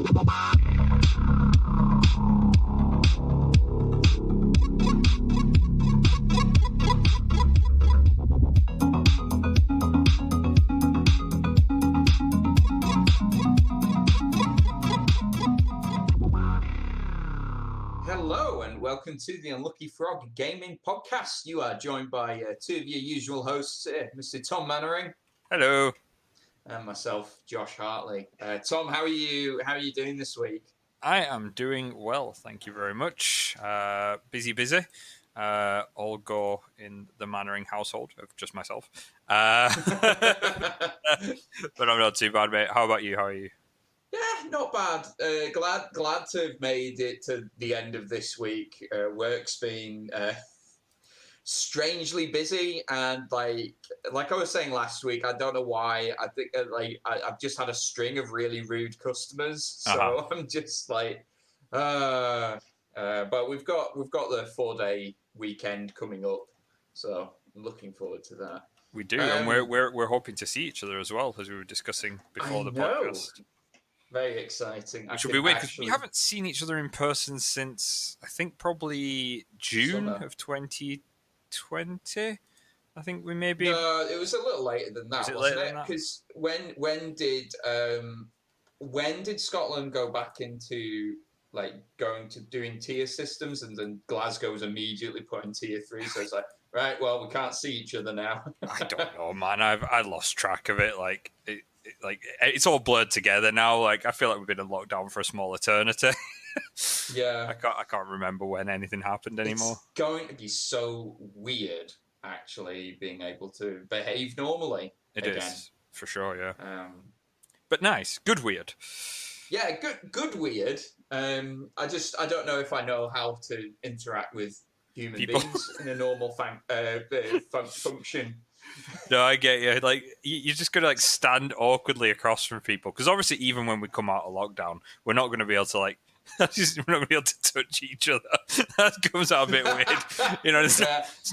Hello and welcome to the Unlucky Frog Gaming Podcast. You are joined by two of your usual hosts, Mr. Tom Mannering. Hello. And myself, Josh Hartley. Tom, how are you? How are you doing this week? I am doing well, thank you very much. Busy. All go in the Mannering household of just myself. But I'm not too bad, mate. How about you? How are you? Yeah, not bad. Glad to have made it to the end of this week. Work's been strangely busy, and like I was saying last week, I don't know why. I think I've just had a string of really rude customers, so I'm just like, but we've got the 4-day weekend coming up, so I'm looking forward to that. We do, and we're hoping to see each other as well, as we were discussing before the podcast. Very exciting. Which will be weird because we haven't seen each other in person since I think probably June of 2020. I think we maybe. No, it was a little later than that, wasn't it? Because when did Scotland go back into going to doing tier systems, and then Glasgow was immediately put in tier 3? So it's like, right, well, we can't see each other now. I don't know, man. I lost track of it. It's all blurred together now. I feel like we've been in lockdown for a small eternity. Yeah, I can't remember when anything happened anymore. It's going to be so weird, actually, being able to behave normally. It is for sure, yeah. But nice, good weird. Yeah, good weird. I don't know if I know how to interact with human beings in a normal function. No, I get you. You're just gonna stand awkwardly across from people, because obviously, even when we come out of lockdown, we're not going to be able to we're not going to be able to touch each other. That comes out a bit weird. It's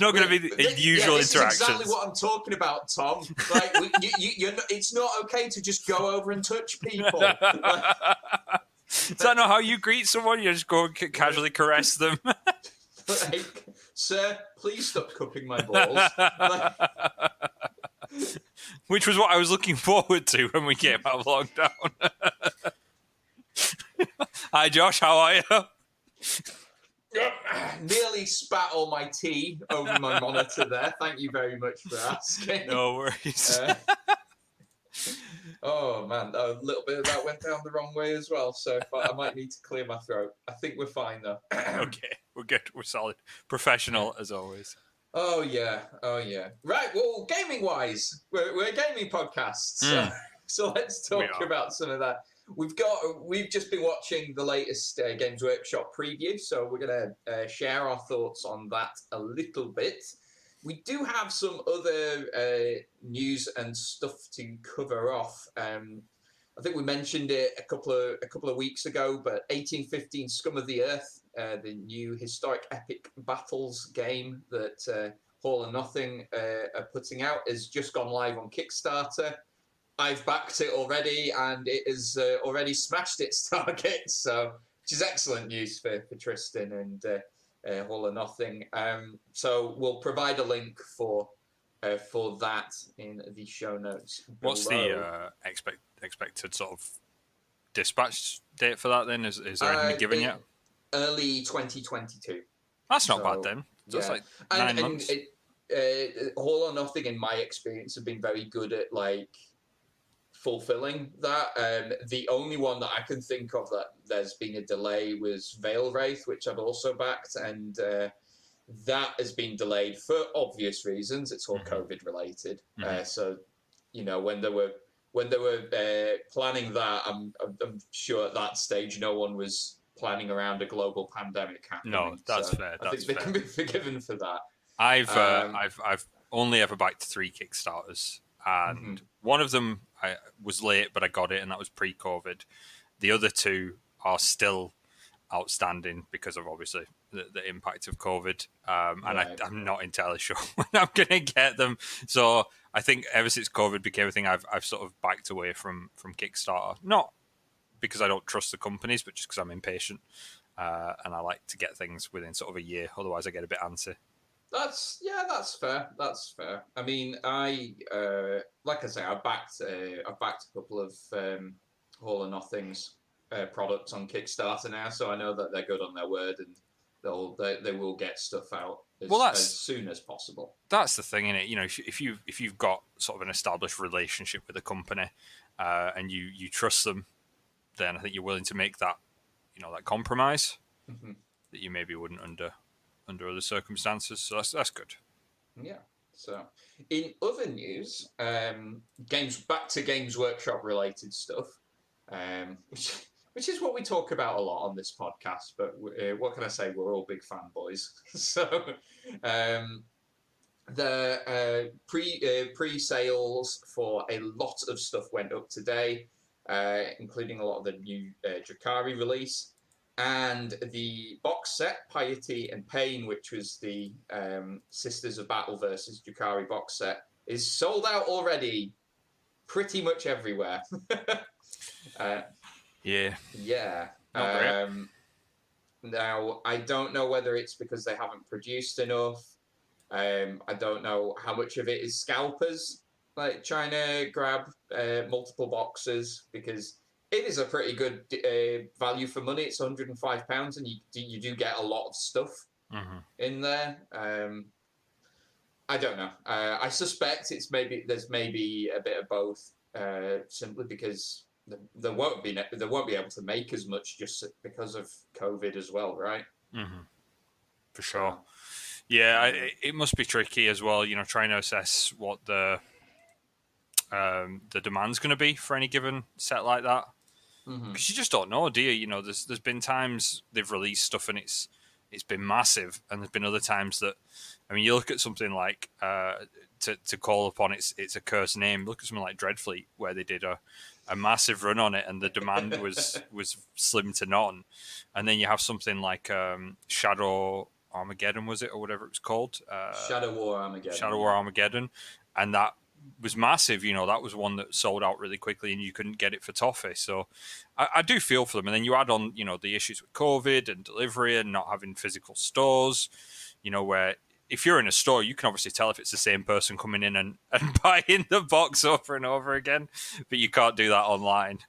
not going to be the usual interactions. Exactly what I'm talking about, Tom. It's not okay to just go over and touch people. Is that not how you greet someone? You just go and casually caress them. Sir, please stop cupping my balls. Which was what I was looking forward to when we came out of lockdown. Hi, Josh. How are you? Nearly spat all my tea over my monitor there. Thank you very much for asking. No worries. Oh, man. A little bit of that went down the wrong way as well, so I might need to clear my throat. I think we're fine, though. Okay. We're good. We're solid. Professional, as always. Oh, yeah. Right, well, gaming-wise, we're a gaming podcast, so let's talk about some of that. We've just been watching the latest Games Workshop preview, so we're going to share our thoughts on that a little bit. We do have some other news and stuff to cover off. I think we mentioned it a couple of weeks ago, but 1815 Scum of the Earth, the new historic epic battles game that All or Nothing are putting out, has just gone live on Kickstarter. I've backed it already, and it has already smashed its target, which is excellent news for Tristan and All or Nothing. So we'll provide a link for that in the show notes below. What's the expected sort of dispatch date for that then? Is there anything given yet? Early 2022. That's not bad then. So it's 9 months. All or Nothing, in my experience, have been very good at fulfilling that. The only one that I can think of that there's been a delay was Veil Wraith, which I've also backed, and that has been delayed for obvious reasons. It's all COVID related. So when they were planning that, I'm sure at that stage no one was planning around a global pandemic happening. No, that's fair. I think they can be forgiven for that. I've only ever backed 3 Kickstarters, and one of them I was late, but I got it, and that was pre-COVID. The other 2 are still outstanding because of obviously the impact of COVID, and I'm not entirely sure when I'm going to get them. So I think ever since COVID became a thing, I've sort of backed away from Kickstarter. Not because I don't trust the companies, but just because I'm impatient. And I like to get things within sort of a year. Otherwise, I get a bit antsy. That's fair. That's fair. I mean, like I say, I've backed a couple of All or Nothings products on Kickstarter now, so I know that they're good on their word, and they will get stuff out as soon as possible. That's the thing, innit? You know, if you've got sort of an established relationship with a company and you trust them, then I think you're willing to make that that compromise that you maybe wouldn't under other circumstances. So that's good. Yeah. So, in other news, back to Games Workshop related stuff, which is what we talk about a lot on this podcast. But what can I say? We're all big fanboys. So, the pre-sales for a lot of stuff went up today, including a lot of the new Drukhari release. And the box set, Piety and Pain, which was the Sisters of Battle versus Drukhari box set, is sold out already pretty much everywhere. Yeah. Now, I don't know whether it's because they haven't produced enough. I don't know how much of it is scalpers, like trying to grab multiple boxes, because it is a pretty good value for money. It's £105, and you do get a lot of stuff in there. I don't know. I suspect there's maybe a bit of both, simply because they won't be able to make as much just because of COVID as well, right? For sure. Yeah, it must be tricky as well. Trying to assess what the demand's going to be for any given set like that. Because you just don't know, do you? There's been times they've released stuff and it's been massive, and there's been other times that, I mean, you look at something like to call upon its a cursed name. Look at something like Dreadfleet, where they did a massive run on it, and the demand was slim to none. And then you have something like Shadow Armageddon, was it, or whatever it was called? Shadow War Armageddon. Shadow War Armageddon, and that was massive. That was one that sold out really quickly, and you couldn't get it for toffee. So I do feel for them. And then you add on, the issues with COVID and delivery and not having physical stores, where if you're in a store, you can obviously tell if it's the same person coming in and buying the box over and over again, but you can't do that online.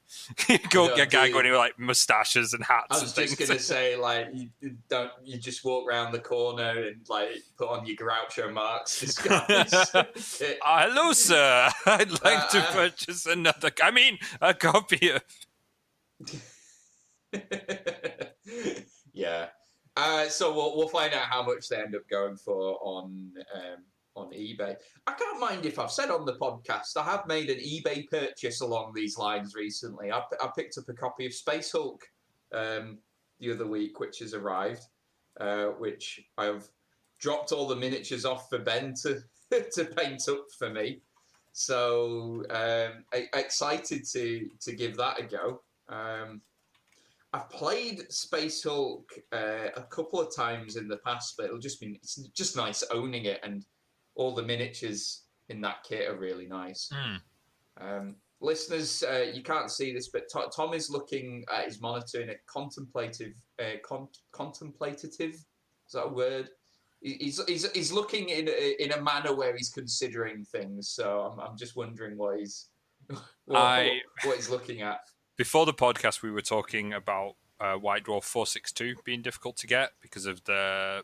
You get a guy going in with like mustaches and hats. I was just going to say, like, you just walk around the corner and like put on your Groucho Marx disguise. Hello, sir. I'd like to purchase a copy of. Yeah. So we'll find out how much they end up going for on eBay. I can't mind if I've said on the podcast, I have made an eBay purchase along these lines recently. I picked up a copy of Space Hulk the other week, which has arrived, which I've dropped all the miniatures off for Ben to paint up for me. So excited to give that a go. I've played Space Hulk a couple of times in the past, but it's just nice owning it, and all the miniatures in that kit are really nice. Listeners, you can't see this, but Tom is looking at his monitor in a contemplative. Is that a word? He's looking in a manner where he's considering things. So I'm just wondering what he's looking at. Before the podcast, we were talking about White Dwarf 462 being difficult to get because of the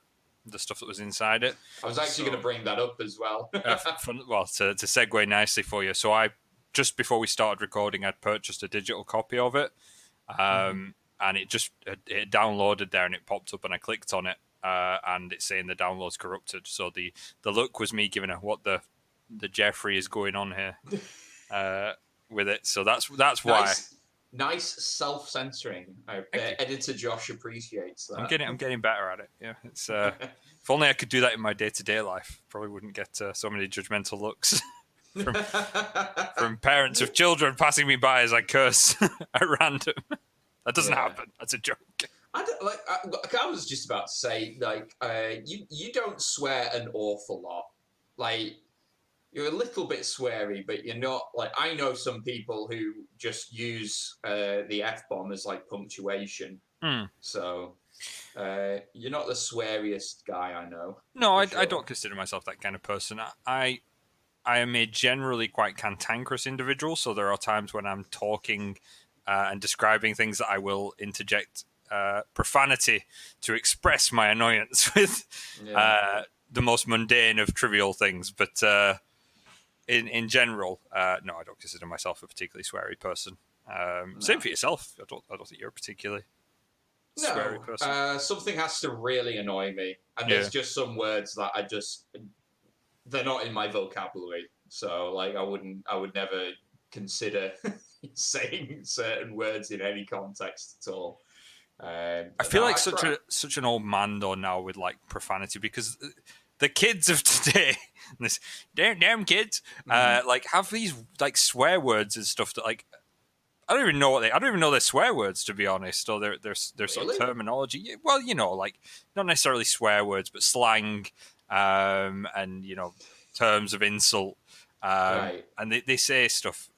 stuff that was inside it. I was actually going to bring that up as well. To segue nicely for you. So just before we started recording, I'd purchased a digital copy of it, and it downloaded there, and it popped up, and I clicked on it, and it's saying the download's corrupted. So the look was me giving what the Jeffrey is going on here with it. So that's why. Nice self-censoring. Editor Josh appreciates that. I'm getting better at it. Yeah, it's if only I could do that in my day-to-day life. Probably wouldn't get so many judgmental looks from parents of children passing me by as I curse at random. That doesn't happen. That's a joke. I was just about to say, like, you don't swear an awful lot. Like, you're a little bit sweary, but you're not like I know some people who just use the F-bomb as like punctuation. So you're not the sweariest guy I know. No, I sure. don't consider myself that kind of person. I am a generally quite cantankerous individual, so there are times when I'm talking and describing things that I will interject profanity to express my annoyance with the most mundane of trivial things. But in general, no, I don't consider myself a particularly sweary person. No. Same for yourself. I don't think you're a particularly sweary person. Something has to really annoy me, and there's just some words that they're not in my vocabulary. So like I would never consider saying certain words in any context at all. I feel like such an old man though now with like profanity, because the kids of today, this damn kids, like have these like swear words and stuff that like I don't even know their swear words, to be honest, or their sort of terminology. Well, you know, like not necessarily swear words, but slang, and you know, terms of insult. Right. And they say stuff.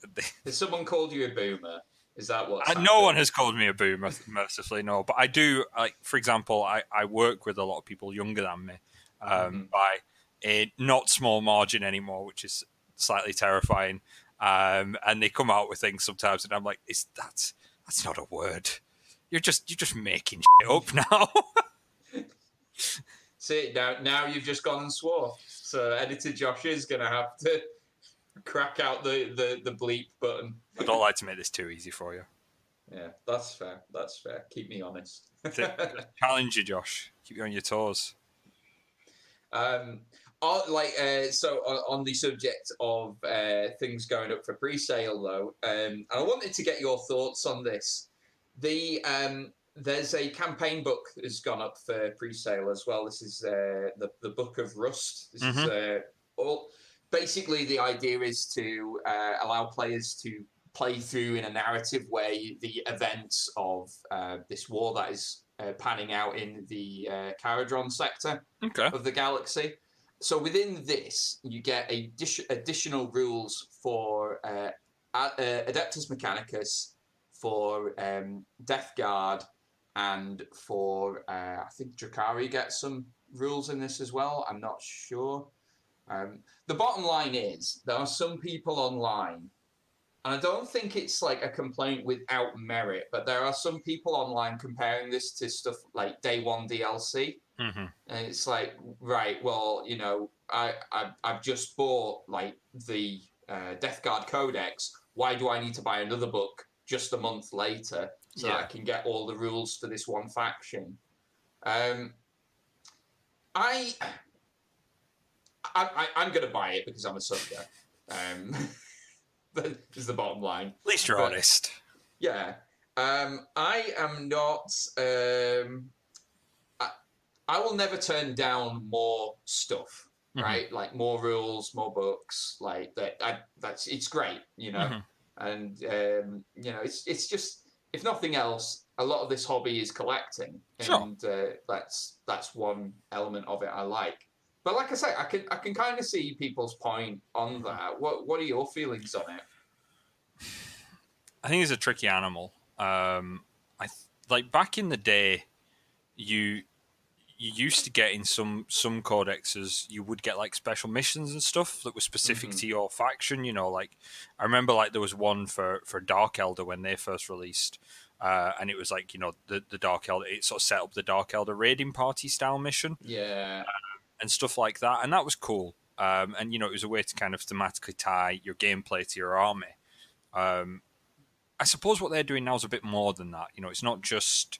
Has someone called you a boomer? Is that what? No one has called me a boomer, mercifully, no. But I do, like, for example, I work with a lot of people younger than me by a not small margin anymore, which is slightly terrifying. And they come out with things sometimes, and I'm like, that's not a word. You're just making shit up now. See, now you've just gone and swore. So editor Josh is going to have to crack out the bleep button. I don't like to make this too easy for you. Yeah, that's fair. Keep me honest. Challenge you, Josh. Keep you on your toes. So on the subject of things going up for pre-sale, though, and I wanted to get your thoughts on this. There's a campaign book that's gone up for pre-sale as well. This is the Book of Rust. This is basically the idea is to allow players to play through in a narrative way the events of this war that is panning out in the Charadon sector of the galaxy. So within this, you get additional rules for Adeptus Mechanicus, for Death Guard, and for I think Drukhari gets some rules in this as well. I'm not sure. The bottom line is there are some people online, and I don't think it's like a complaint without merit, but there are some people online comparing this to stuff like Day One DLC. And it's like, right, well, you know, I've just bought like the Death Guard Codex. Why do I need to buy another book just a month later so that I can get all the rules for this one faction? I'm going to buy it because I'm a sucker. That is the bottom line. At least you're honest. Yeah. I am not... I will never turn down more stuff, right? Like more rules, more books, like that. It's great, you know. And you know, it's just, if nothing else, a lot of this hobby is collecting, and that's one element of it I like. But like I say, I can kind of see people's point on that. What are your feelings on it? I think it's a tricky animal. Like back in the day, you used to get in some codexes, you would get like special missions and stuff that were specific to your faction. You know, like I remember like there was one for Dark Elder when they first released, and it was like, you know, the Dark Elder, it sort of set up the Dark Elder raiding party style mission, and stuff like that, and that was cool. And you know, it was a way to kind of thematically tie your gameplay to your army. I suppose what they're doing now is a bit more than that. You know, it's not just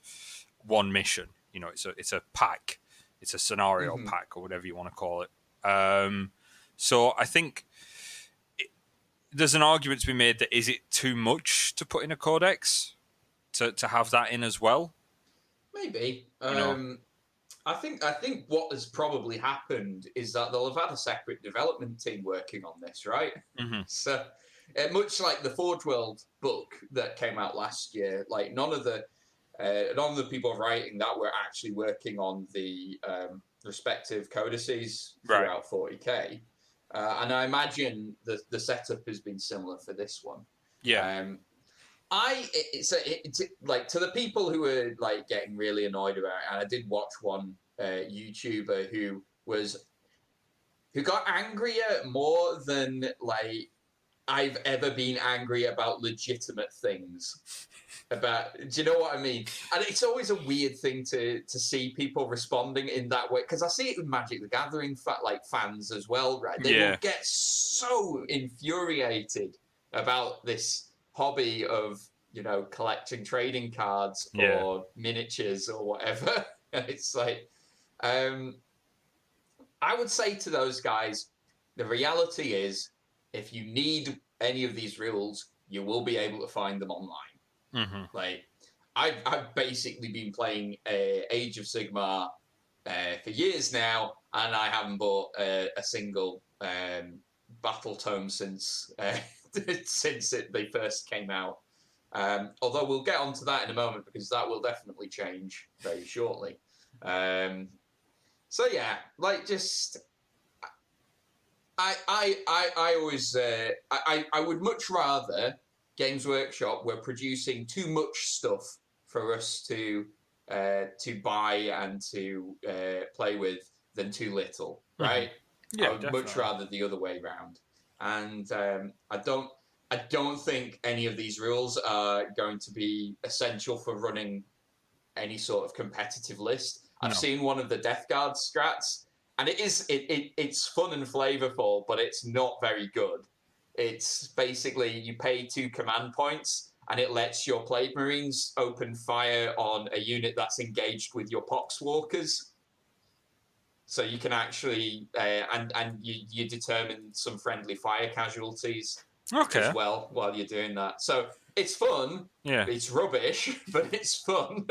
one mission. You know, it's a pack, it's a scenario pack, or whatever you want to call it. So I think there's an argument to be made that is it too much to put in a codex to have that in as well? Maybe. I think what has probably happened is that they'll have had a separate development team working on this, right? So much like the Forge World book that came out last year, like none of the people writing that were actually working on the respective codices throughout 40k. and I imagine the setup has been similar for this one. Yeah. It's like, to the people who are like getting really annoyed about it, and I did watch one YouTuber who got angrier more than like I've ever been angry about legitimate things. Do you know what I mean? And it's always a weird thing to see people responding in that way, because I see it with Magic the Gathering fans as well, right? They will get so infuriated about this hobby of, you know, collecting trading cards or miniatures or whatever. And it's like, I would say to those guys, the reality is, if you need any of these rules, you will be able to find them online. Mm-hmm. Like, I've basically been playing Age of Sigmar for years now, and I haven't bought a single battle tome since they first came out. Although we'll get onto that in a moment, because that will definitely change very shortly. So yeah, like, just I always I would much rather Games Workshop were producing too much stuff for us to buy and to play with than too little, right? Mm-hmm. Yeah, I would much rather the other way around. And I don't think any of these rules are going to be essential for running any sort of competitive list. I've seen one of the Death Guard strats, and it's fun and flavorful, but it's not very good. It's basically, you pay 2 command points, and it lets your Plague Marines open fire on a unit that's engaged with your Poxwalkers. So you can actually, and you determine some friendly fire casualties as well while you're doing that. So it's fun. Yeah. It's rubbish, but it's fun.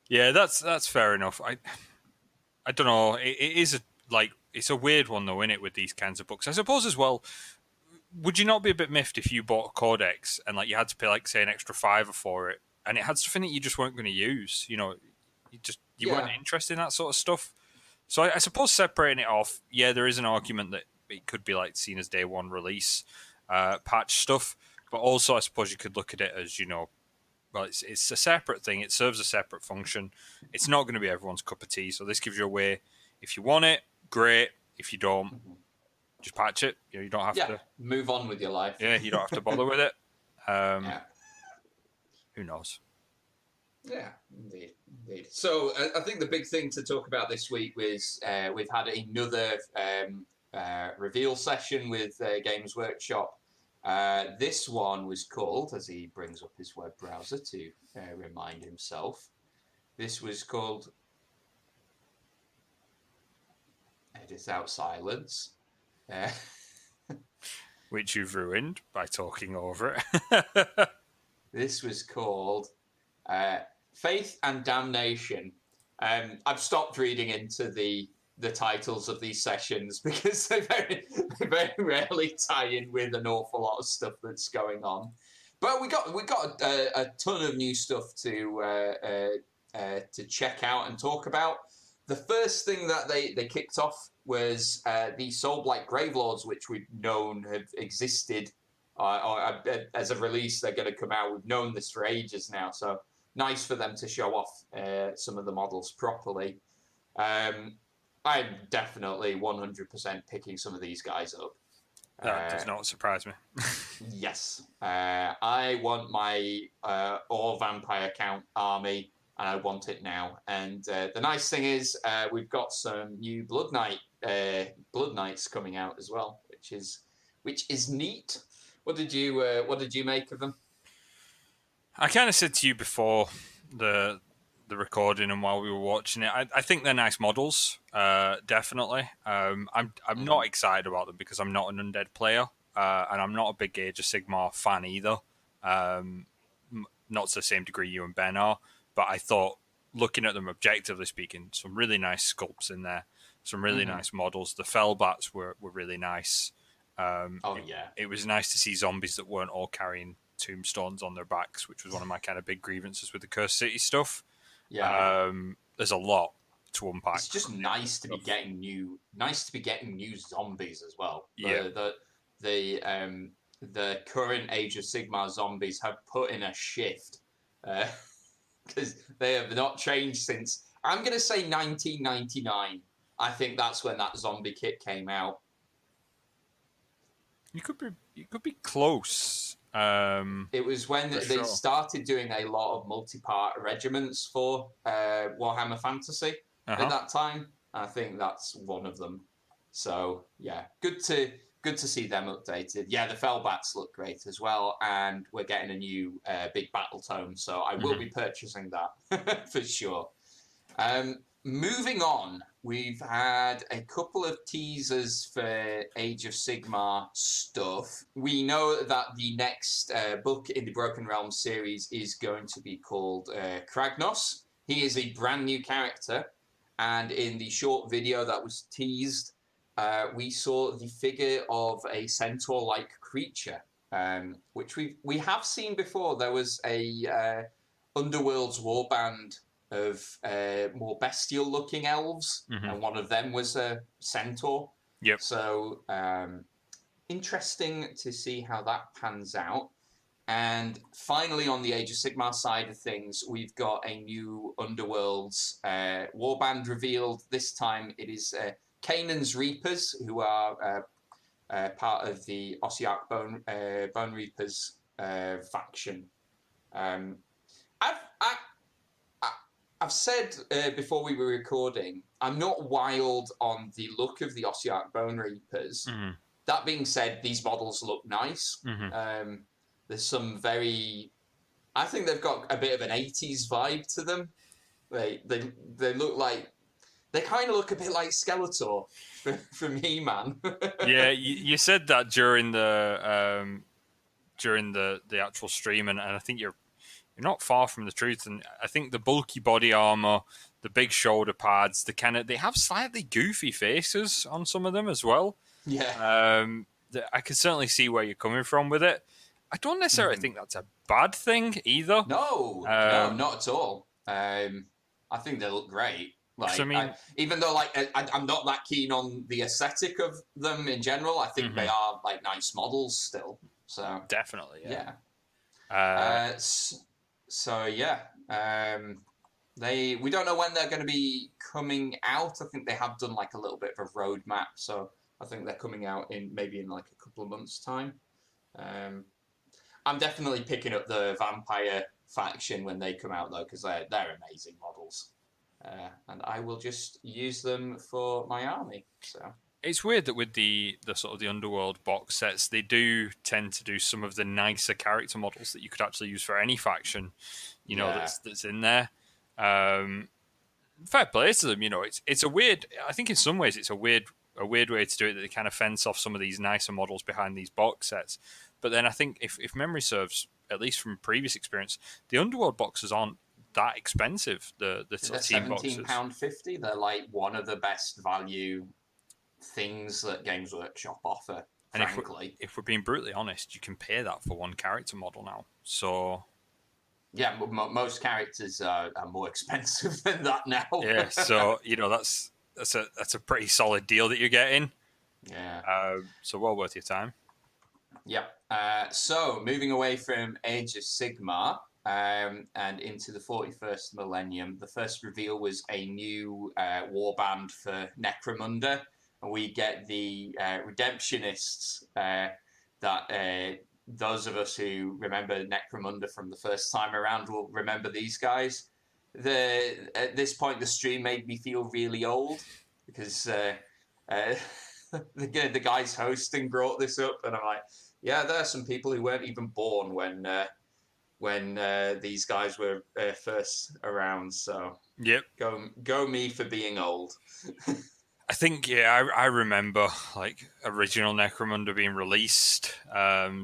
Yeah, that's fair enough. I don't know. It is it's a weird one though, isn't it, with these kinds of books? I suppose as well. Would you not be a bit miffed if you bought a codex and like you had to pay like say an extra $5 for it, and it had something that you just weren't going to use? You know, you weren't interested in that sort of stuff. So I suppose separating it off, there is an argument that it could be like seen as day one release patch stuff, but also I suppose you could look at it as, you know, well, it's a separate thing. It serves a separate function. It's not going to be everyone's cup of tea. So this gives you a way. If you want it, great. If you don't, just patch it. You know, you don't have to move on with your life. Yeah, you don't have to bother with it. Who knows? Yeah, indeed. So I think the big thing to talk about this week was we've had another reveal session with Games Workshop. This one was called, as he brings up his web browser to remind himself, this was called Edit Out Silence. Which you've ruined by talking over it. This was called Faith and Damnation. I've stopped reading into the titles of these sessions because they very rarely tie in with an awful lot of stuff that's going on. But we got a ton of new stuff to check out and talk about. The first thing that they kicked off was the Soulblight Gravelords, which we've known have existed. As a release, they're going to come out. We've known this for ages now, so nice for them to show off some of the models properly. I'm definitely 100% picking some of these guys up. That does not surprise me. Yes. I want my All Vampire Count army, and I want it now. And the nice thing is we've got some new Blood Knights coming out as well, which is neat. What did you make of them? I kind of said to you before the recording and while we were watching it, I think they're nice models, definitely. I'm not excited about them because I'm not an undead player, and I'm not a big Age of Sigmar fan either. Not to the same degree you and Ben are, but I thought, looking at them objectively speaking, some really nice sculpts in there, some really nice models. The Fellbats were really nice. It was nice to see zombies that weren't all carrying tombstones on their backs, which was one of my kind of big grievances with the Cursed City stuff. There's a lot to unpack. It's just nice to be getting new zombies as well. Yeah. The current Age of Sigmar zombies have put in a shift because they have not changed since, I'm going to say 1999. I think that's when that zombie kit came out. You could be close. It was when they started doing a lot of multi-part regiments for Warhammer Fantasy at that time. I think that's one of them. So yeah, good to see them updated. Yeah, the Fellbats look great as well, and we're getting a new big battle tome, so I will be purchasing that for sure. Moving on, we've had a couple of teasers for Age of Sigmar stuff. We know that the next book in the Broken Realms series is going to be called Kragnos. He is a brand new character, and in the short video that was teased, we saw the figure of a centaur-like creature, which we have seen before. There was a Underworld's warband of more bestial-looking elves, and one of them was a centaur. Yep. So interesting to see how that pans out. And finally, on the Age of Sigmar side of things, we've got a new Underworld's warband revealed. This time it is Canaan's Reapers, who are part of the Ossiarch Bone Reapers faction. I've said before we were recording, I'm not wild on the look of the Ossiarch Bone Reapers. That being said, these models look nice. There's some I think they've got a bit of an 80s vibe to them. They look like, they kind of look a bit like Skeletor from He-Man. Yeah, you said that during the actual stream, and I think you're not far from the truth. And I think the bulky body armor, the big shoulder pads, they have slightly goofy faces on some of them as well. Yeah. I can certainly see where you're coming from with it. I don't necessarily think that's a bad thing either. No, not at all. I think they look great. Like, even though I'm not that keen on the aesthetic of them in general, I think they are like nice models still. So definitely, yeah. We don't know when they're going to be coming out. I think they have done like a little bit of a roadmap, so I think they're coming out maybe in like a couple of months' time. I'm definitely picking up the Vampire faction when they come out though, because they're amazing models, and I will just use them for my army. So it's weird that with the sort of the Underworld box sets, they do tend to do some of the nicer character models that you could actually use for any faction, that's in there. Fair play to them, it's a weird. I think in some ways it's a weird way to do it, that they kind of fence off some of these nicer models behind these box sets. But then I think if memory serves, at least from previous experience, the Underworld boxes aren't that expensive. The sort of team boxes, £17.50. They're like one of the best value things that Games Workshop offer. And frankly, if we're being brutally honest, you can pay that for one character model now. So yeah, most characters are more expensive than that now. Yeah, so that's a pretty solid deal that you're getting. Yeah. So well worth your time. Yep. So moving away from Age of Sigmar and into the 41st millennium, the first reveal was a new warband for Necromunda, and we get the Redemptionists that those of us who remember Necromunda from the first time around will remember these guys. At this point, the stream made me feel really old because the guys hosting brought this up, and I'm like, yeah, there are some people who weren't even born when these guys were first around. So yep, go me for being old. I think I remember like original Necromunda being released.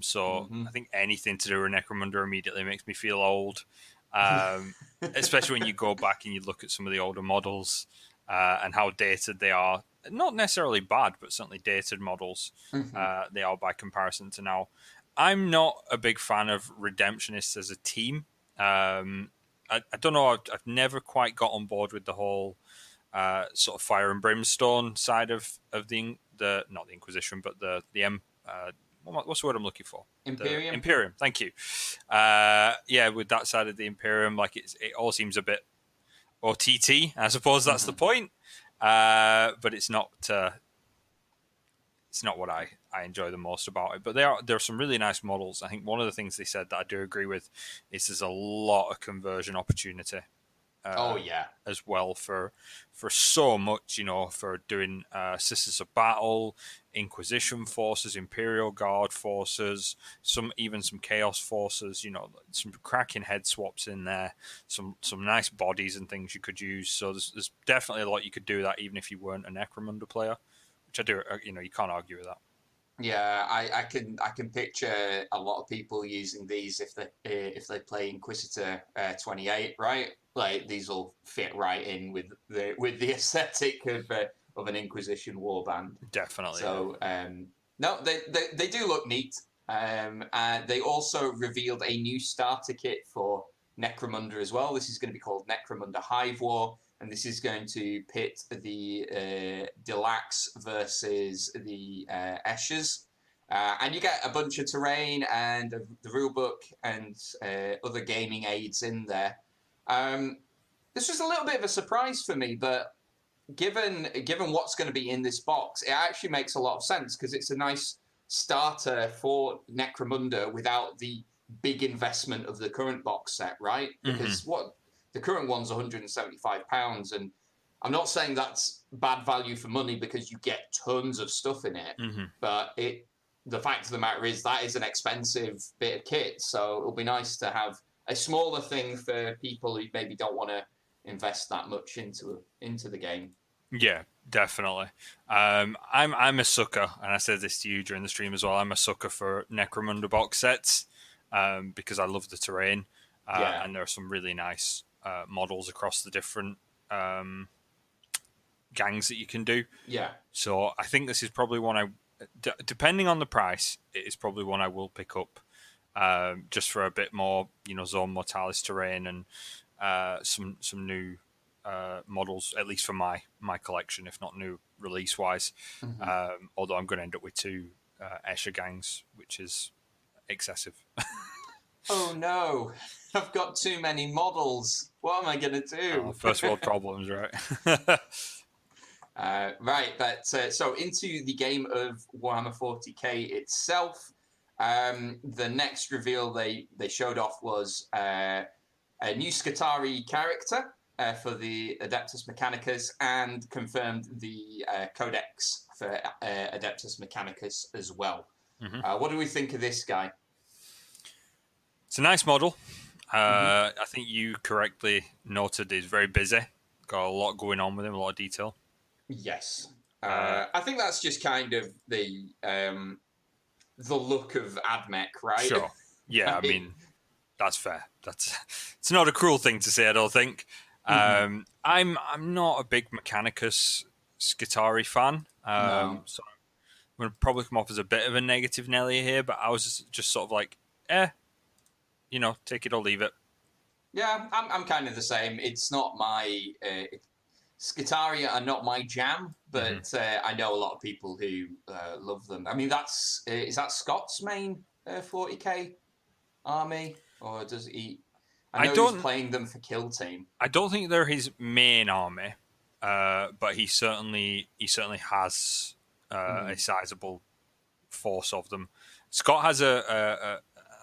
So I think anything to do with Necromunda immediately makes me feel old. Especially when you go back and you look at some of the older models and how dated they are. Not necessarily bad, but certainly dated models they are by comparison to now. I'm not a big fan of Redemptionists as a team. I don't know. I've never quite got on board with the whole sort of fire and brimstone side of the not the Inquisition, but the what's the word I'm looking for? Imperium. The Imperium. Thank you. With that side of the Imperium, like it all seems a bit OTT. I suppose that's the point. But it's not. It's not what I enjoy the most about it. But there are some really nice models. I think one of the things they said that I do agree with is there's a lot of conversion opportunity. As well for so much, for doing Sisters of Battle, Inquisition forces, Imperial Guard forces, some Chaos forces, some cracking head swaps in there, some nice bodies and things you could use. So there's definitely a lot you could do that even if you weren't a Necromunda player, which I do. You can't argue with that. Yeah, I can picture a lot of people using these if they play Inquisitor 28, right? Like these will fit right in with the aesthetic of an Inquisition warband. Definitely. So no, they do look neat. And they also revealed a new starter kit for Necromunda as well. This is going to be called Necromunda Hive War, and this is going to pit the Delax versus the Esches. And you get a bunch of terrain and the rulebook and other gaming aids in there. This was a little bit of a surprise for me, but given what's going to be in this box, it actually makes a lot of sense because it's a nice starter for Necromunda without the big investment of the current box set, right? Because what the current one's £175, and I'm not saying that's bad value for money because you get tons of stuff in it, but the fact of the matter is that is an expensive bit of kit, so it'll be nice to have a smaller thing for people who maybe don't want to invest that much into the game. Yeah, definitely. I'm a sucker, and I said this to you during the stream as well. I'm a sucker for Necromunda box sets because I love the terrain, and there are some really nice models across the different gangs that you can do. Yeah. So I think this is probably one depending on the price, it is probably one I will pick up just for a bit more, Zone Mortalis terrain and some new models, at least for my collection, if not new release wise. Although I'm going to end up with 2 Escher gangs, which is excessive. Oh no, I've got too many models. What am I going to do? First world problems, right? Right, but so into the game of Warhammer 40k itself, the next reveal they showed off was a new Skitarii character for the Adeptus Mechanicus, and confirmed the codex for Adeptus Mechanicus as well. What do we think of this guy? It's a nice model. I think you correctly noted he's very busy. Got a lot going on with him, a lot of detail. Yes. I think that's just kind of the look of AdMech, right? Sure. Yeah, I mean, that's fair. It's not a cruel thing to say, I don't think. I'm not a big Mechanicus Skitarii fan. No. So I'm going to probably come off as a bit of a negative Nelly here, but I was just sort of like, take it or leave it. Yeah, I'm kind of the same. It's not my... Skitarii are not my jam, but I know a lot of people who love them. I mean, is that Scott's main 40k army, or does he? I know he's playing them for Kill Team. I don't think they're his main army, but he certainly has a sizable force of them. Scott has I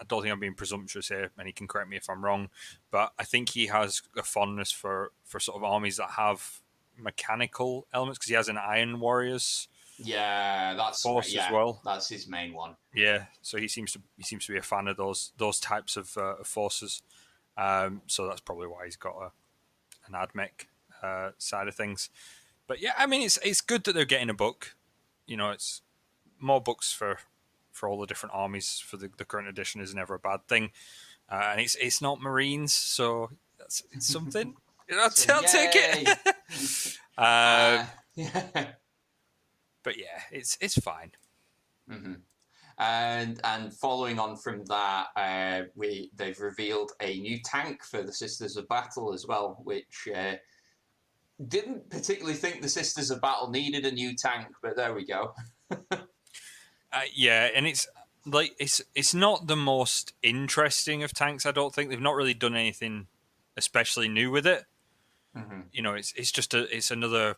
don't think I'm being presumptuous here, and he can correct me if I'm wrong, but I think he has a fondness for sort of armies that have mechanical elements, because he has an Iron Warriors force as well. That's his main one. Yeah, so he seems to be a fan of those types of forces. So that's probably why he's got an AdMech side of things. But yeah, I mean, it's good that they're getting a book. It's more books for all the different armies for the current edition is never a bad thing. And it's not Marines, so it's something. I'll take it. But yeah, it's fine. And following on from that, they've revealed a new tank for the Sisters of Battle as well, which didn't particularly think the Sisters of Battle needed a new tank, but there we go. Yeah, and it's like it's not the most interesting of tanks. I don't think they've not really done anything especially new with it. Mm-hmm. You know, it's just it's another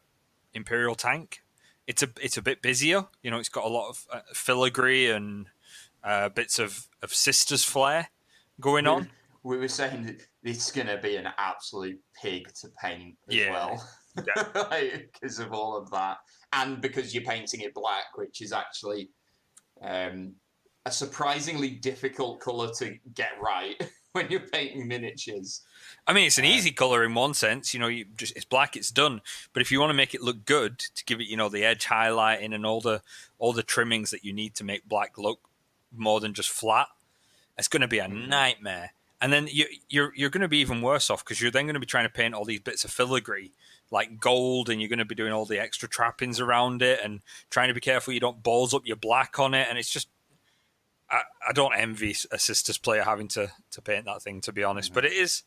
Imperial tank. It's a bit busier. You know, it's got a lot of filigree and bits of Sisters flair going on. We were saying that it's going to be an absolute pig to paint as well. Yeah. Because of all of that. And because you're painting it black, which is actually a surprisingly difficult colour to get right when you're painting miniatures. I mean, it's an easy colour in one sense. You know, it's black, it's done. But if you want to make it look good, to give it, you know, the edge highlighting and all the trimmings that you need to make black look more than just flat, it's going to be a nightmare. And then you're going to be even worse off because you're then going to be trying to paint all these bits of filigree like gold, and you're going to be doing all the extra trappings around it and trying to be careful you don't balls up your black on it. And it's just, I don't envy a Sisters player having to paint that thing, to be honest. But it's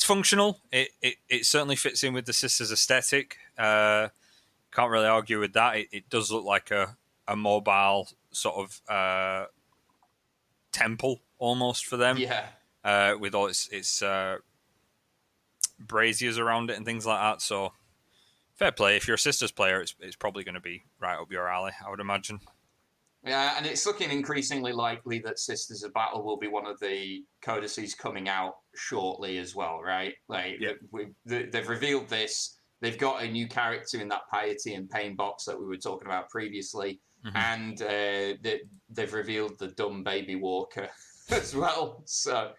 functional. It certainly fits in with the Sisters aesthetic. Can't really argue with that. It does look like a mobile sort of temple almost for them. Yeah. With all its braziers around it and things like that. So fair play. If you're a Sisters player, it's probably going to be right up your alley, I would imagine. Yeah, and it's looking increasingly likely that Sisters of Battle will be one of the codices coming out shortly as well, right? Like, they've revealed this. They've got a new character in that Piety and Pain box that we were talking about previously, and they've revealed the dumb baby walker as well. So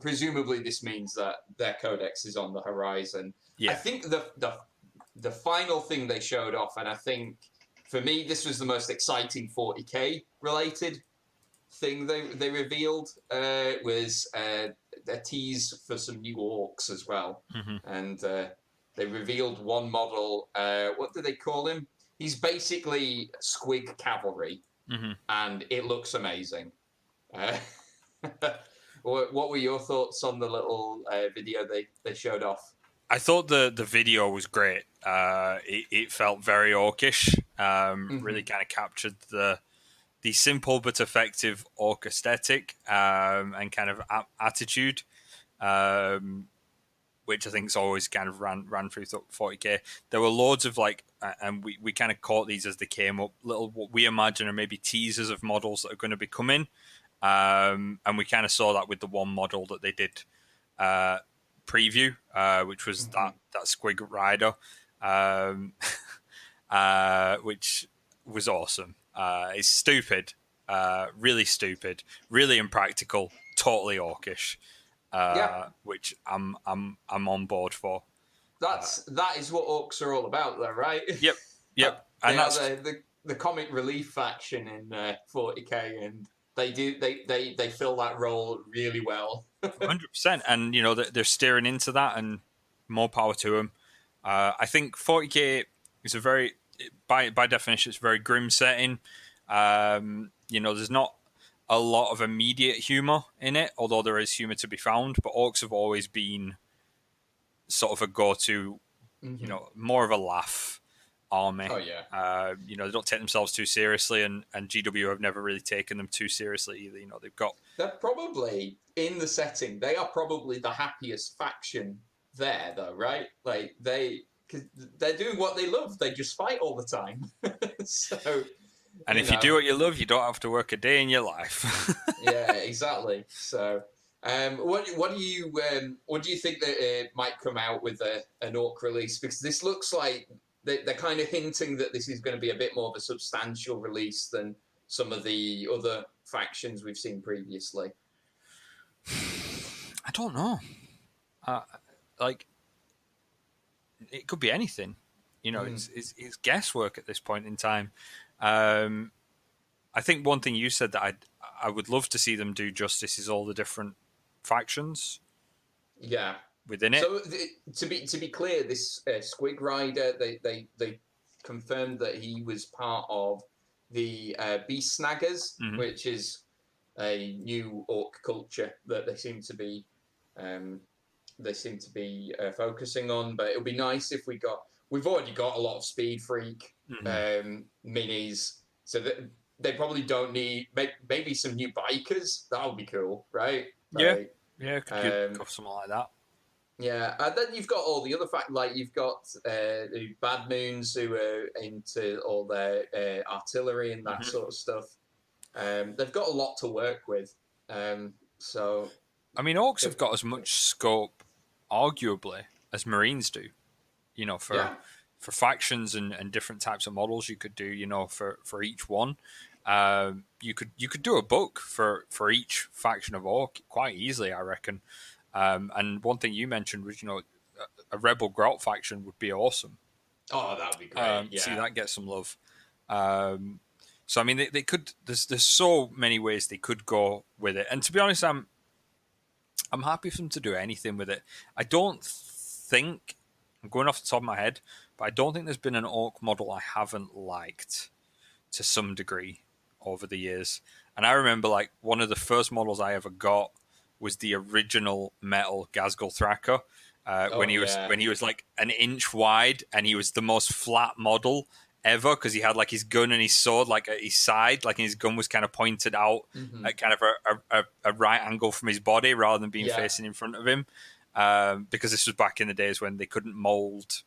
presumably this means that their codex is on the horizon. Yeah. I think the final thing they showed off, and I think for me this was the most exciting 40k related thing they revealed, was a tease for some new orcs as well. And they revealed one model. What do they call him? He's basically Squig Cavalry, and it looks amazing. What were your thoughts on the little video they showed off? I thought the video was great. It felt very orcish. Really kind of captured the simple but effective orc aesthetic and kind of attitude, which I think is always kind of ran through 40k. There were loads of and we kind of caught these as they came up, little what we imagine are maybe teasers of models that are going to be coming. And we kind of saw that with the one model that they did preview, which was that Squig Rider, which was awesome. It's stupid, really stupid, really impractical, totally orcish, which I'm on board for. That is what orcs are all about, though, right? Yep. And that's the comic relief faction in 40k, and they fill that role really well. 100%, and you know they're steering into that, and more power to them. I think 40k is a very, by definition, it's a very grim setting. You know, there's not a lot of immediate humor in it, although there is humor to be found. But orcs have always been sort of a go-to, you know, more of a laugh army. Oh yeah. You know, they don't take themselves too seriously, and GW have never really taken them too seriously either. You know, they're probably in the setting. They are probably the happiest faction there, though, right? Like because they're doing what they love. They just fight all the time. So. And if you do what you love, you don't have to work a day in your life. Yeah, exactly. So, what do you think that might come out with an orc release? Because this looks like they're kind of hinting that this is going to be a bit more of a substantial release than some of the other factions we've seen previously. I don't know. It could be anything. You know, it's guesswork at this point in time. I think one thing you said that I would love to see them do justice is all the different factions. Yeah. Within it. So to be clear, this Squig Rider, they confirmed that he was part of the Beast Snaggers, which is a new orc culture that they seem to be they seem to be focusing on. But it would be nice if we've already got a lot of Speed Freak minis, so that they probably don't need maybe some new bikers. That would be cool, right? Yeah, Like, could go something like that. Yeah, and then you've got all the other like you've got the Bad Moons who are into all their artillery and that sort of stuff. They've got a lot to work with. So, I mean, Orcs have got as much scope, arguably, as Marines do. For factions and different types of models you could do. For each one, you could do a book for each faction of Orc quite easily, I reckon. And one thing you mentioned was, a Rebel Grot faction would be awesome. Oh, that would be great. See that get some love. So I mean, they could. There's so many ways they could go with it. And to be honest, I'm happy for them to do anything with it. I don't think, I'm going off the top of my head, but I don't think there's been an Orc model I haven't liked to some degree over the years. And I remember, like, one of the first models I ever got was the original metal Ghazghkull Thraka, when he was like an inch wide, and he was the most flat model ever because he had like his gun and his sword like at his side, like his gun was kind of pointed out at kind of a right angle from his body rather than being facing in front of him, because this was back in the days when they couldn't mold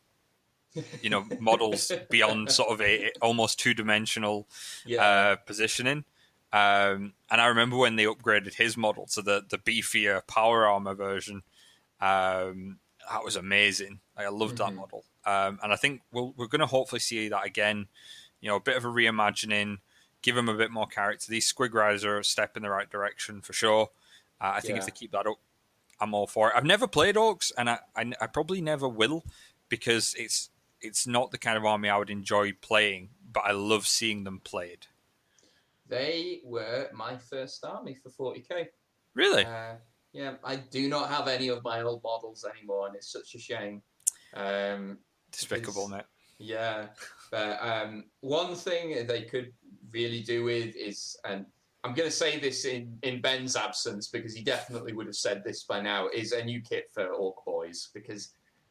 models beyond sort of a almost two-dimensional positioning. And I remember when they upgraded his model to the beefier power armor version. That was amazing. I loved that model. And I think we're going to hopefully see that again. A bit of a reimagining, give them a bit more character. These Squig Riders are a step in the right direction for sure. I think if they keep that up, I'm all for it. I've never played Orcs, and I probably never will, because it's not the kind of army I would enjoy playing, but I love seeing them played. They were my first army for 40k. Really? Yeah, I do not have any of my old models anymore, and it's such a shame. Despicable, mate. Yeah, but one thing they could really do with is, and I'm going to say this in Ben's absence because he definitely would have said this by now, is a new kit for Orc Boys. Because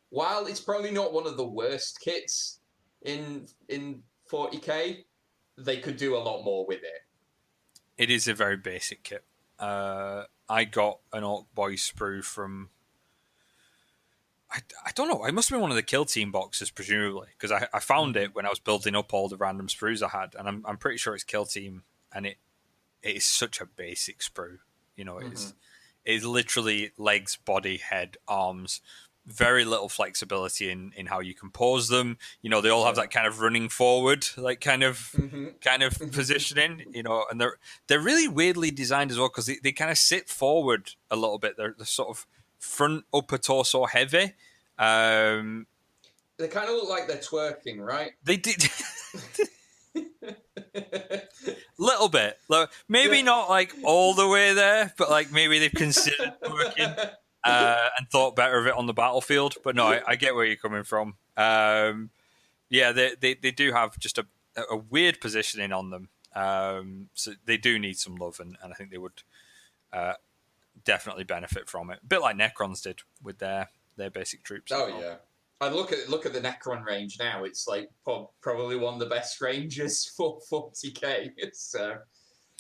while it's probably not one of the worst kits in 40k, they could do a lot more with it. It is a very basic kit. I got an Orc Boy sprue from... I don't know. It must have been one of the Kill Team boxes, presumably, because I found it when I was building up all the random sprues I had, and I'm pretty sure it's Kill Team, and it is such a basic sprue. It's literally legs, body, head, arms. Very little flexibility in how you can pose them. They all have that kind of running forward, like kind of positioning. And they're really weirdly designed as well, because they kind of sit forward a little bit. They're sort of front upper torso heavy. They kind of look like they're twerking, right? They did. Little bit, maybe not like all the way there, but like maybe they've considered working and thought better of it on the battlefield. But no, I get where you're coming from. They do have just a weird positioning on them, so they do need some love, and I think they would definitely benefit from it. A bit like Necrons did with their basic troops. Oh yeah. I look at the Necron range now. It's like probably one of the best ranges for 40k. So,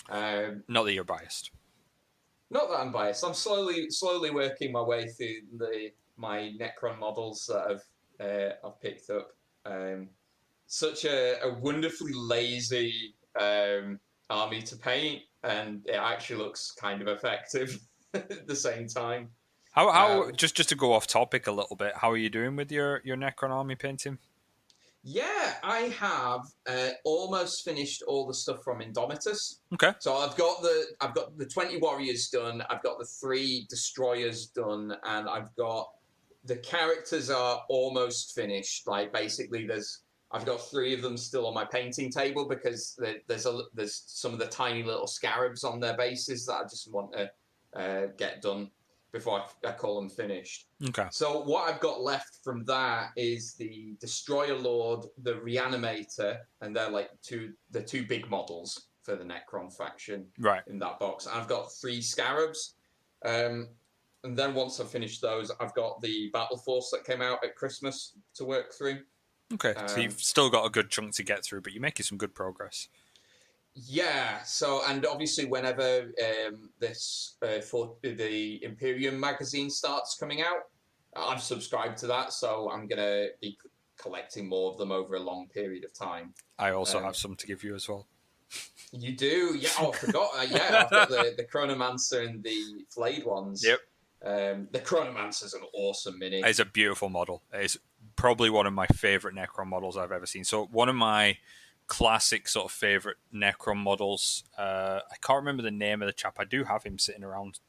not that you're biased. Not that I'm biased. I'm slowly working my way through my Necron models that I've picked up. Such a wonderfully lazy army to paint, and it actually looks kind of effective at the same time. How just to go off topic a little bit, how are you doing with your Necron army painting? Yeah, I have almost finished all the stuff from Indomitus. Okay. So I've got the 20 warriors done. I've got the 3 destroyers done, and I've got the characters are almost finished. Like basically, I've got 3 of them still on my painting table because there's some of the tiny little scarabs on their bases that I just want to get done before I call them finished. Okay. So what I've got left from that is the Destroyer Lord, the Reanimator, and they're like the two big models for the Necron faction right in that box. And I've got 3 Scarabs. And then once I've finished those, I've got the Battle Force that came out at Christmas to work through. Okay, so you've still got a good chunk to get through, but you're making some good progress. Yeah, so, and obviously whenever for the Imperium magazine starts coming out, I've subscribed to that, so I'm going to be collecting more of them over a long period of time. I also have some to give you as well. You do? Yeah, oh, I forgot. Yeah, I've got the Chronomancer and the Flayed ones. Yep. The Chronomancer's an awesome mini. It's a beautiful model. It's probably one of my favourite Necron models I've ever seen. So one of my classic sort of favourite Necron models, I can't remember the name of the chap. I do have him sitting around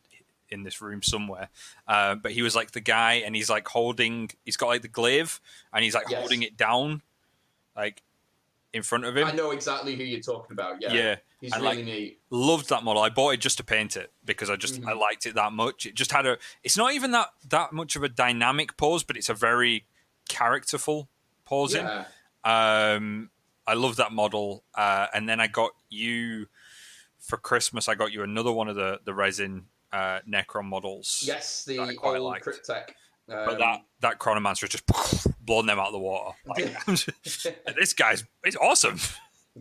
in this room somewhere. But he was like the guy, and he's like he's got like the glaive, and he's like holding it down, like in front of him. I know exactly who you're talking about. Yeah. He's really neat. Loved that model. I bought it just to paint it because I liked it that much. It just had it's not even that much of a dynamic pose, but it's a very characterful posing. Yeah. I love that model. And then I got you for Christmas. I got you another one of the resin Necron models. Yes, the old Cryptek. But that Chronomancer has just blown them out of the water. Like, this guy's awesome.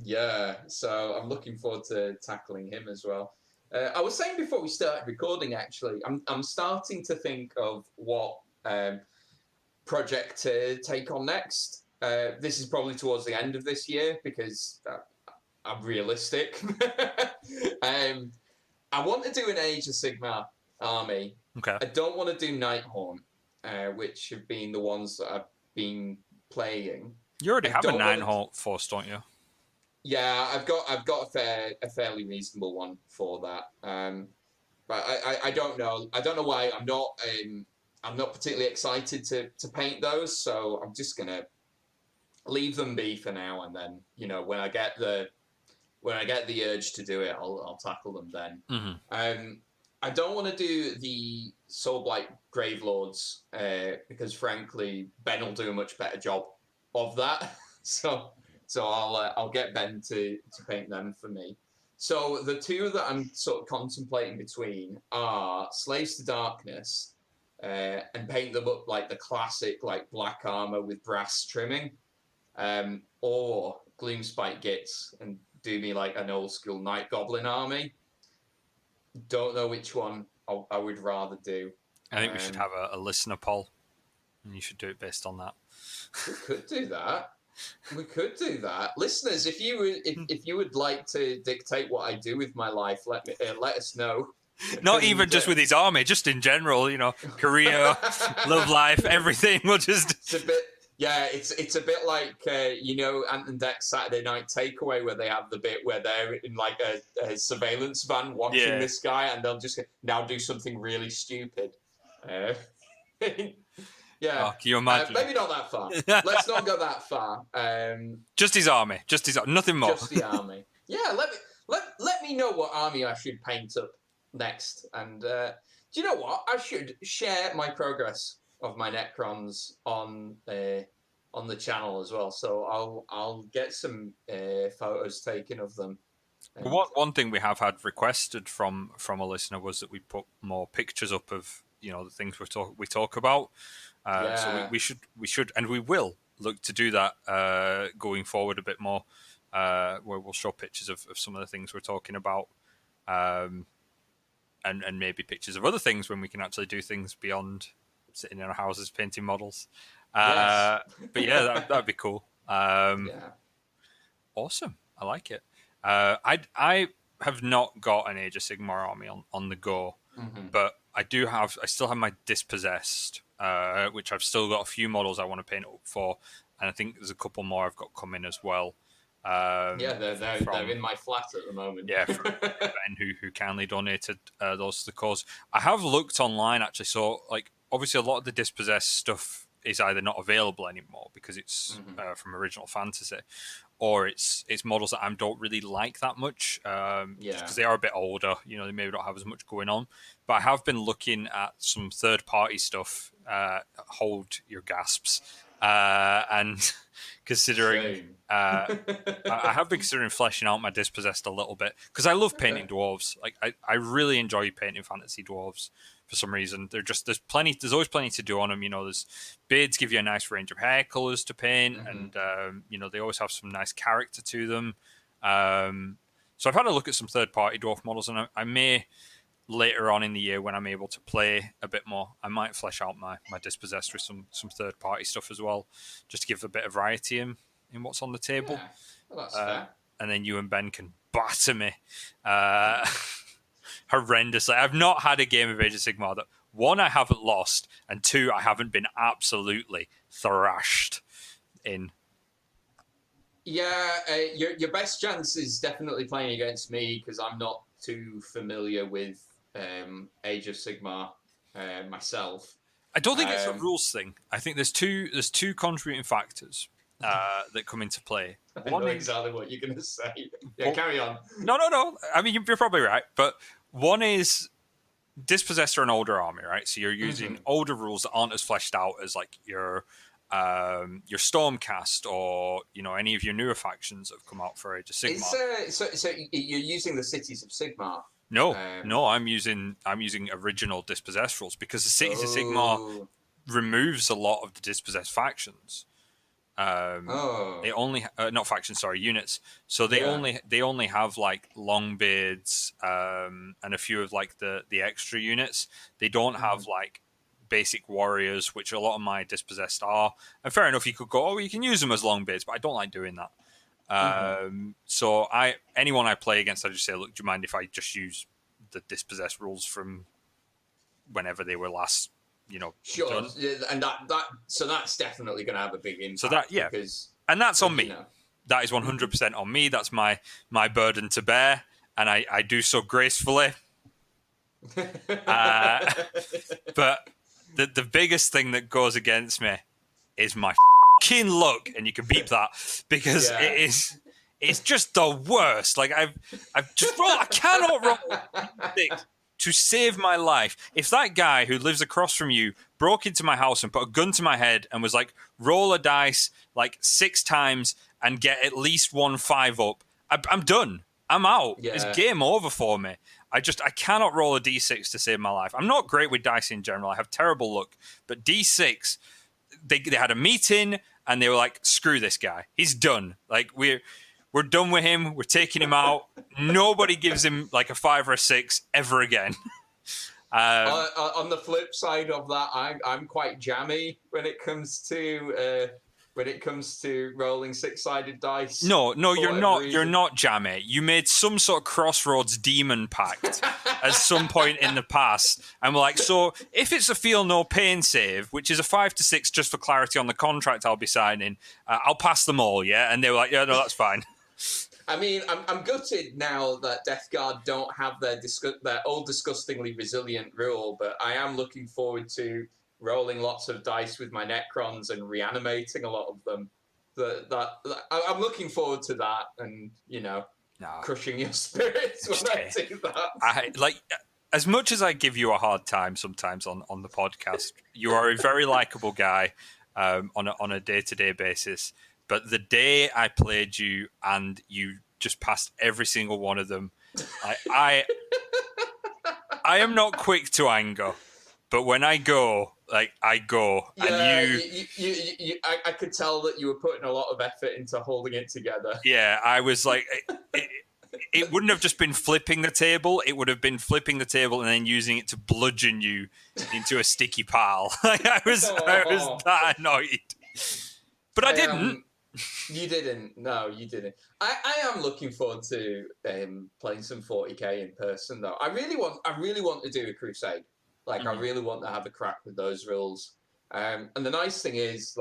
Yeah, so I'm looking forward to tackling him as well. I was saying before we started recording, actually, I'm starting to think of what project to take on next. This is probably towards the end of this year because I'm realistic. I want to do an Age of Sigmar army. Okay. I don't want to do Nighthorn, which have been the ones that I've been playing. You already have a Nighthorn force, don't you? Yeah, I've got a fairly reasonable one for that. But I don't know. I don't know why I'm not particularly excited to paint those. So I'm just gonna leave them be for now, and then when I get the urge to do it, I'll tackle them then. Mm-hmm. I don't want to do the Soulblight Gravelords because frankly Ben will do a much better job of that. So I'll get Ben to paint them for me. So the two that I'm sort of contemplating between are Slaves to Darkness and paint them up like the classic like black armor with brass trimming, or Gloomspite Gits and do me like an old school Night Goblin army. Don't know which one I would rather do. I think we should have a listener poll, and you should do it based on that. We could do that. Listeners, if you would like to dictate what I do with my life, let us know. Not even just with his army, just in general, career, love life, everything. We'll just. It's a bit. Yeah, it's a bit like Ant and Dec's Saturday Night Takeaway, where they have the bit where they're in like a surveillance van watching this guy, and they'll just now do something really stupid. Yeah, can you imagine? Maybe not that far. Let's not go that far. Just his army, nothing more. Just the army. Yeah, let me know what army I should paint up next. And do you know what? I should share my progress of my Necrons on the channel as well. So I'll get some photos taken of them. Well, one thing we have had requested from a listener was that we put more pictures up of the things we talk about. So we should and we will look to do that going forward a bit more, where we'll show pictures of some of the things we're talking about, and maybe pictures of other things when we can actually do things beyond sitting in our houses painting models. But yeah, that'd be cool. Awesome, I like it. I have not got an Age of Sigmar army on the go, but I still have my Dispossessed, which I've still got a few models I want to paint up for, and I think there's a couple more I've got coming as well. They're in my flat at the moment. Yeah, from Ben who kindly donated those to the cause. I have looked online actually, so like obviously a lot of the Dispossessed stuff is either not available anymore because it's from Original Fantasy, or it's models that I don't really like that much, because they are a bit older. They maybe don't have as much going on. But I have been looking at some third-party stuff. Hold your gasps, and considering I have been considering fleshing out my Dispossessed a little bit because I love painting dwarves. Like I really enjoy painting fantasy dwarves, for some reason. There's always plenty to do on them. There's beards give you a nice range of hair colors to paint, and they always have some nice character to them. So I've had a look at some third-party dwarf models, and I may later on in the year when I'm able to play a bit more, I might flesh out my Dispossessed with some third-party stuff as well, just to give a bit of variety in what's on the table. Yeah. Well, that's fair. And then you and Ben can batter me horrendously. I've not had a game of Age of Sigmar that, one, I haven't lost, and two, I haven't been absolutely thrashed in. Yeah, your best chance is definitely playing against me, because I'm not too familiar with Age of Sigmar myself. I don't think it's a rules thing. I think there's two contributing factors that come into play. I know exactly what you're going to say. Yeah, carry on. No. I mean, you're probably right. But one is Dispossessed are an older army, right? So you're using older rules that aren't as fleshed out as like your Stormcast or any of your newer factions that have come out for Age of Sigmar. So you're using the Cities of Sigmar. No, I'm using original Dispossessed rules, because the Cities of Sigmar removes a lot of the Dispossessed factions. They only not factions, sorry, units. So they only have like Longbeards and a few of like the extra units. They don't have like basic warriors, which a lot of my Dispossessed are. And fair enough, you could go, you can use them as Longbeards, but I don't like doing that. So anyone I play against, I just say, look, do you mind if I just use the Dispossessed rules from whenever they were last, sure, done? And so that's definitely going to have a big impact. So and that's on me. That is 100% on me. That's my burden to bear, and I do so gracefully. But the biggest thing that goes against me is my fucking luck, and you can beep that, because it's just the worst. Like I've just rolled. I cannot roll 6 to save my life. If that guy who lives across from you broke into my house and put a gun to my head and was like, roll a dice like 6 times and get at least 1 5 up, I'm done. I'm out. Yeah. It's game over for me. I cannot roll a D6 to save my life. I'm not great with dice in general. I have terrible luck. But D6, they had a meeting and they were like, screw this guy. He's done. Like, we're done with him. We're taking him out. Nobody gives him like a 5 or a 6 ever again. On the flip side of that, I'm quite jammy when it comes to rolling 6-sided dice. No, you're not. You're not jammy. You made some sort of Crossroads demon pact at some point in the past, and we're like, so if it's a feel no pain save, which is a 5 to 6, just for clarity on the contract I'll be signing, I'll pass them all. Yeah, and they were like, yeah, no, that's fine. I mean, I'm gutted now that Death Guard don't have their old disgustingly resilient rule, but I am looking forward to rolling lots of dice with my Necrons and reanimating a lot of them. I'm looking forward to that, and crushing your spirits when I do that. As much as I give you a hard time sometimes on the podcast, you are a very likable guy on a day-to-day basis. But the day I played you and you just passed every single one of them, I am not quick to anger, but when I go, I go. Yeah, and I could tell that you were putting a lot of effort into holding it together. Yeah, I was like, it wouldn't have just been flipping the table. It would have been flipping the table and then using it to bludgeon you into a sticky pile. I was that annoyed. But I didn't. You didn't. No, you didn't. I am looking forward to playing some 40k in person, though. I really want to do a crusade. I really want to have a crack with those rules. And the nice thing is,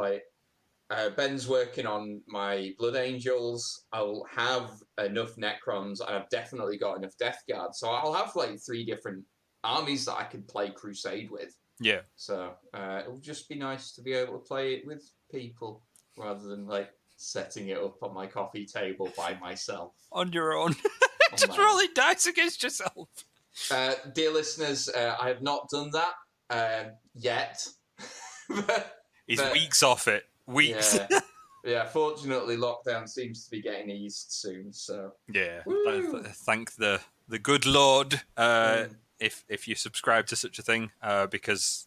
Ben's working on my Blood Angels. I'll have enough Necrons, and I've definitely got enough Death Guard. So I'll have 3 different armies that I can play crusade with. Yeah. So it'll just be nice to be able to play it with people rather than setting it up on my coffee table by myself. On your own. Just rolling dice against yourself. Dear listeners, I have not done that yet. He's weeks off it. Weeks. Yeah, fortunately lockdown seems to be getting eased soon, so... Yeah, thank the good Lord. if you subscribe to such a thing, because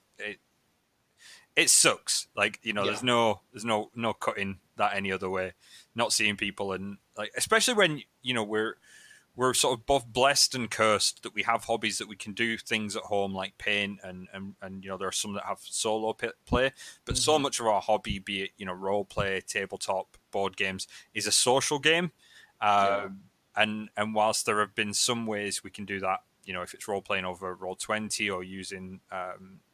it sucks. Like, there's no cutting that any other way. Not seeing people, and like, especially when we're sort of both blessed and cursed that we have hobbies that we can do things at home, like paint, and there are some that have solo play, but so much of our hobby, be it role play, tabletop, board games, is a social game. And whilst there have been some ways we can do that, if it's role playing over Roll20 or using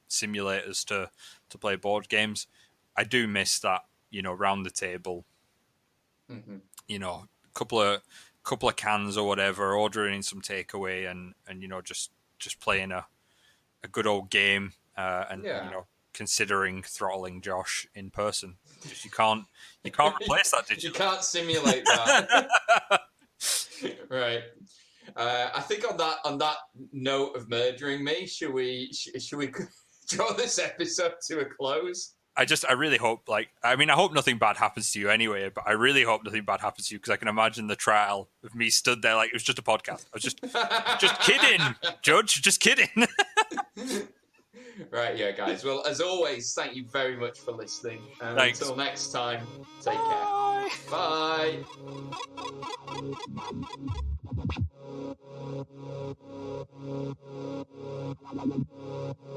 simulators to play board games, I do miss that, round the table, couple of cans or whatever, ordering some takeaway, and just playing a good old game, and considering throttling Josh in person. Just you can't replace that digitally. You can't simulate that. Right. I think on that note of murdering me, should we draw this episode to a close? I really hope, I hope nothing bad happens to you anyway, but I really hope nothing bad happens to you, because I can imagine the trial of me stood there like it was just a podcast. I was just kidding, Judge, just kidding. Right, yeah, guys. Well, as always, thank you very much for listening. And until next time, take care. Bye. Bye.